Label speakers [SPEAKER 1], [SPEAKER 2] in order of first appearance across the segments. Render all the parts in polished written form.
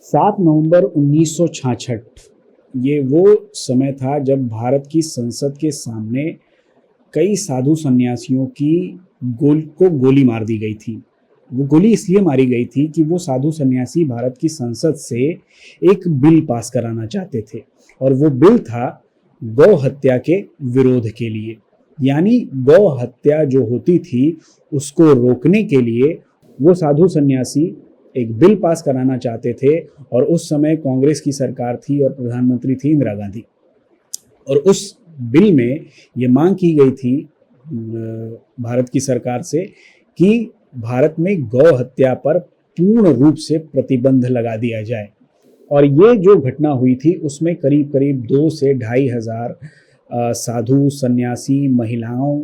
[SPEAKER 1] 7 नवंबर 1966 ये वो समय था जब भारत की संसद के सामने कई साधु सन्यासियों की गोली मार दी गई थी। वो गोली इसलिए मारी गई थी कि वो साधु सन्यासी भारत की संसद से एक बिल पास कराना चाहते थे और वो बिल था गौ हत्या के विरोध के लिए। यानी गौ हत्या जो होती थी उसको रोकने के लिए वो साधु सन्यासी एक बिल पास कराना चाहते थे। और उस समय कांग्रेस की सरकार थी और प्रधानमंत्री थी इंदिरा गांधी। और उस बिल में ये मांग की गई थी भारत की सरकार से कि भारत में गौ हत्या पर पूर्ण रूप से प्रतिबंध लगा दिया जाए। और ये जो घटना हुई थी उसमें करीब करीब 2 से 2,500 साधु सन्यासी महिलाओं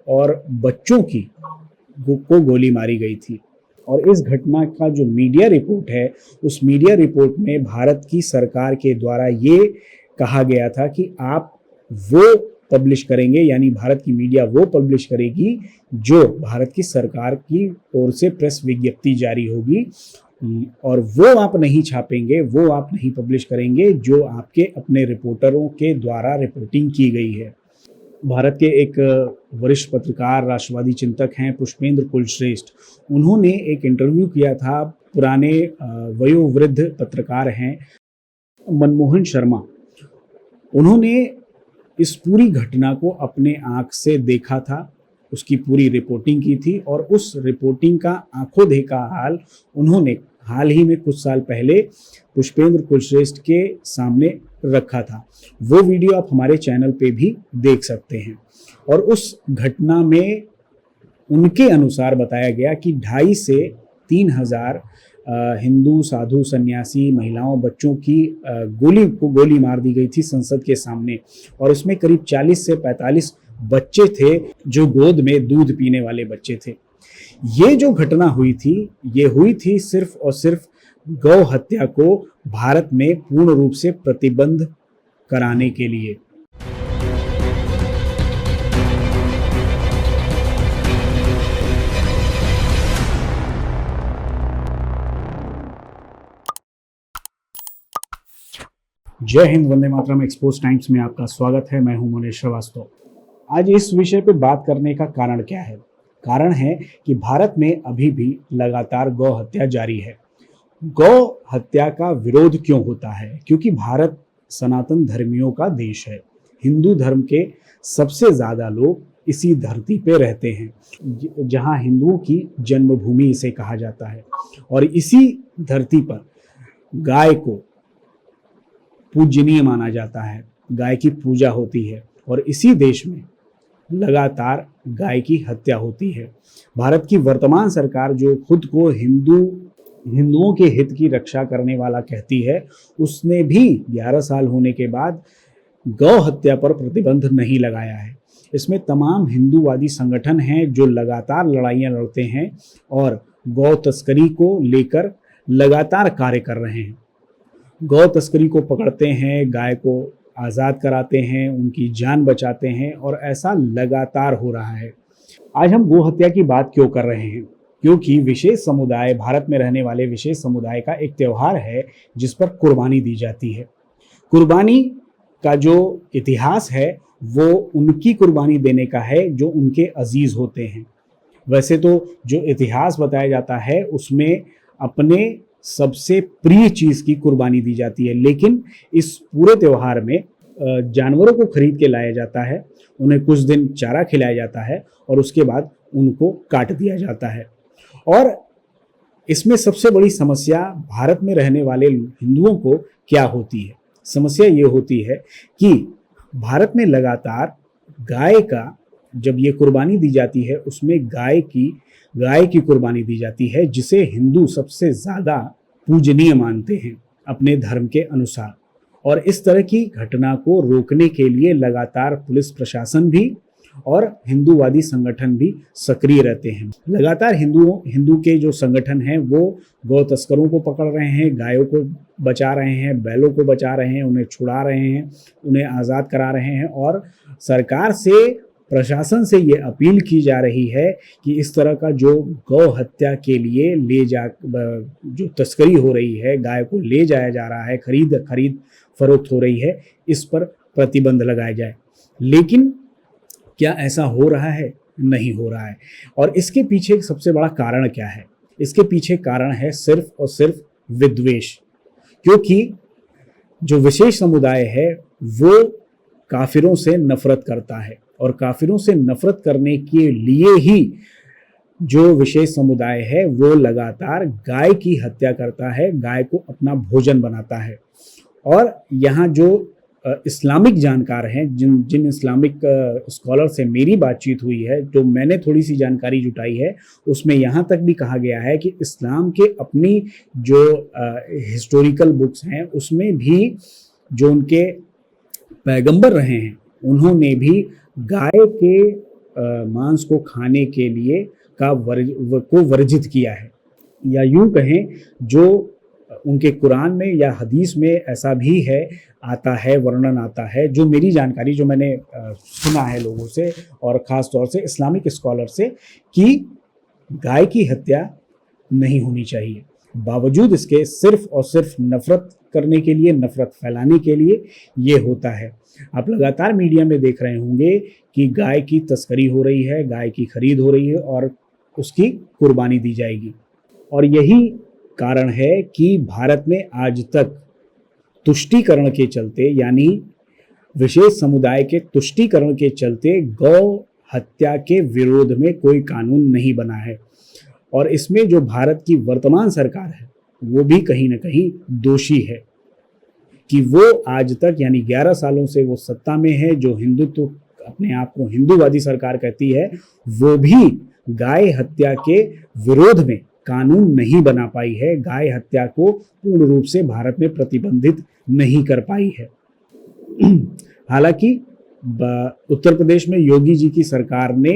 [SPEAKER 1] और बच्चों को गोली मारी गई थी। और इस घटना का जो मीडिया रिपोर्ट है उस मीडिया रिपोर्ट में भारत की सरकार के द्वारा ये कहा गया था कि आप वो पब्लिश करेंगे, यानी भारत की मीडिया वो पब्लिश करेगी जो भारत की सरकार की ओर से प्रेस विज्ञप्ति जारी होगी, और वो आप नहीं छापेंगे, वो आप नहीं पब्लिश करेंगे जो आपके अपने रिपोर्टरों के द्वारा रिपोर्टिंग की गई है। भारत के एक वरिष्ठ पत्रकार राष्ट्रवादी चिंतक हैं पुष्पेंद्र कुलश्रेष्ठ, उन्होंने एक इंटरव्यू किया था। पुराने वयोवृद्ध पत्रकार हैं मनमोहन शर्मा, उन्होंने इस पूरी घटना को अपने आंख से देखा था, उसकी पूरी रिपोर्टिंग की थी और उस रिपोर्टिंग का आंखों देखा हाल उन्होंने हाल ही में कुछ साल पहले पुष्पेंद्र कुलश्रेष्ठ के सामने रखा था। वो वीडियो आप हमारे चैनल पे भी देख सकते हैं। और उस घटना में उनके अनुसार बताया गया कि 2,500 से 3,000 हिंदू साधु सन्यासी महिलाओं बच्चों की गोली मार दी गई थी संसद के सामने। और उसमें करीब 40 से 45 बच्चे थे जो गोद में दूध पीने वाले बच्चे थे। ये जो घटना हुई थी ये हुई थी सिर्फ और सिर्फ गौ हत्या को भारत में पूर्ण रूप से प्रतिबंध कराने के लिए। जय हिंद, वंदे मातरम। एक्सपोज टाइम्स में आपका स्वागत है। मैं हूं मुनेश श्रीवास्तव। आज इस विषय पे बात करने का कारण क्या है? कारण है कि भारत में अभी भी लगातार गौ हत्या जारी है। गौ हत्या का विरोध क्यों होता है? क्योंकि भारत सनातन धर्मियों का देश है। हिंदू धर्म के सबसे ज्यादा लोग इसी धरती पे रहते हैं, जहां हिंदुओं की जन्मभूमि इसे कहा जाता है। और इसी धरती पर गाय को पूजनीय माना जाता है, गाय की पूजा होती है और इसी देश में लगातार गाय की हत्या होती है। भारत की वर्तमान सरकार जो खुद को हिंदुओं के हित की रक्षा करने वाला कहती है, उसने भी 11 साल होने के बाद गौ हत्या पर प्रतिबंध नहीं लगाया है। इसमें तमाम हिंदूवादी संगठन हैं जो लगातार लड़ाइयाँ लड़ते हैं और गौ तस्करी को लेकर लगातार कार्य कर रहे हैं। गौ तस्करी को पकड़ते हैं, गाय को आज़ाद कराते हैं, उनकी जान बचाते हैं और ऐसा लगातार हो रहा है। आज हम गौ हत्या की बात क्यों कर रहे हैं? क्योंकि विशेष समुदाय, भारत में रहने वाले विशेष समुदाय का एक त्यौहार है जिस पर कुर्बानी दी जाती है। कुर्बानी का जो इतिहास है वो उनकी कुर्बानी देने का है जो उनके अजीज होते हैं। वैसे तो जो इतिहास बताया जाता है उसमें अपने सबसे प्रिय चीज की कुर्बानी दी जाती है, लेकिन इस पूरे त्योहार में जानवरों को खरीद के लाया जाता है, उन्हें कुछ दिन चारा खिलाया जाता है और उसके बाद उनको काट दिया जाता है। और इसमें सबसे बड़ी समस्या भारत में रहने वाले हिंदुओं को क्या होती है? समस्या ये होती है कि भारत में लगातार गाय का जब ये कुर्बानी दी जाती है उसमें गाय की कुर्बानी दी जाती है जिसे हिंदू सबसे ज़्यादा पूजनीय मानते हैं अपने धर्म के अनुसार। और इस तरह की घटना को रोकने के लिए लगातार पुलिस प्रशासन भी और हिंदूवादी संगठन भी सक्रिय रहते हैं। लगातार हिंदू के जो संगठन हैं वो गौ तस्करों को पकड़ रहे हैं, गायों को बचा रहे हैं, बैलों को बचा रहे हैं, उन्हें छुड़ा रहे हैं, उन्हें आज़ाद करा रहे हैं और सरकार से प्रशासन से ये अपील की जा रही है कि इस तरह का जो गौ हत्या के लिए जो तस्करी हो रही है, गाय को ले जाया जा रहा है, खरीद फरोख्त हो रही है, इस पर प्रतिबंध लगाया जाए। लेकिन क्या ऐसा हो रहा है? नहीं हो रहा है। और इसके पीछे सबसे बड़ा कारण क्या है? इसके पीछे कारण है सिर्फ और सिर्फ विद्वेष, क्योंकि जो विशेष समुदाय है वो काफिरों से नफरत करता है, और काफिरों से नफरत करने के लिए ही जो विशेष समुदाय है वो लगातार गाय की हत्या करता है, गाय को अपना भोजन बनाता है। और यहाँ जो इस्लामिक जानकार हैं, जिन इस्लामिक स्कॉलर से मेरी बातचीत हुई है, जो मैंने थोड़ी सी जानकारी जुटाई है, उसमें यहाँ तक भी कहा गया है कि इस्लाम के अपनी जो हिस्टोरिकल बुक्स हैं उसमें भी जो उनके पैगंबर रहे हैं उन्होंने भी गाय के मांस को खाने के लिए को वर्जित किया है। या यूं कहें, जो उनके कुरान में या हदीस में ऐसा भी है, आता है, वर्णन आता है, जो मेरी जानकारी, जो मैंने सुना है लोगों से और ख़ास तौर से इस्लामिक स्कॉलर से, कि गाय की हत्या नहीं होनी चाहिए। बावजूद इसके सिर्फ और सिर्फ नफरत करने के लिए, नफरत फैलाने के लिए ये होता है। आप लगातार मीडिया में देख रहे होंगे कि गाय की तस्करी हो रही है, गाय की खरीद हो रही है और उसकी कुर्बानी दी जाएगी। और यही कारण है कि भारत में आज तक तुष्टीकरण के चलते, यानी विशेष समुदाय के तुष्टीकरण के चलते, गौ हत्या के विरोध में कोई कानून नहीं बना है। और इसमें जो भारत की वर्तमान सरकार है वो भी कहीं ना कहीं दोषी है कि वो आज तक, यानी 11 सालों से वो सत्ता में है, जो हिंदुत्व, अपने आप को हिंदूवादी सरकार कहती है, वो भी गाय हत्या के विरोध में कानून नहीं बना पाई है, गाय हत्या को पूर्ण रूप से भारत में प्रतिबंधित नहीं कर पाई है। हालांकि उत्तर प्रदेश में योगी जी की सरकार ने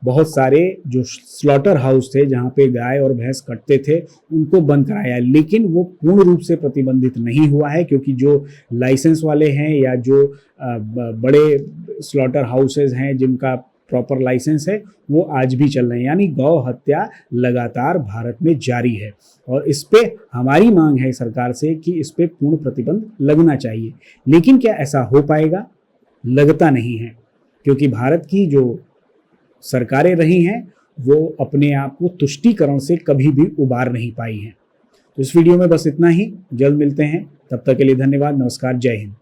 [SPEAKER 1] बहुत सारे जो स्लॉटर हाउस थे जहाँ पे गाय और भैंस कटते थे उनको बंद कराया, लेकिन वो पूर्ण रूप से प्रतिबंधित नहीं हुआ है, क्योंकि जो लाइसेंस वाले हैं या जो बड़े स्लॉटर हाउसेज हैं जिनका प्रॉपर लाइसेंस है वो आज भी चल रहे हैं। यानी गौ हत्या लगातार भारत में जारी है और इस पे हमारी मांग है सरकार से कि इस पे पूर्ण प्रतिबंध लगना चाहिए। लेकिन क्या ऐसा हो पाएगा? लगता नहीं है, क्योंकि भारत की जो सरकारें रही हैं वो अपने आप को तुष्टीकरण से कभी भी उबार नहीं पाई हैं। तो इस वीडियो में बस इतना ही। जल्द मिलते हैं, तब तक के लिए धन्यवाद। नमस्कार, जय हिंद।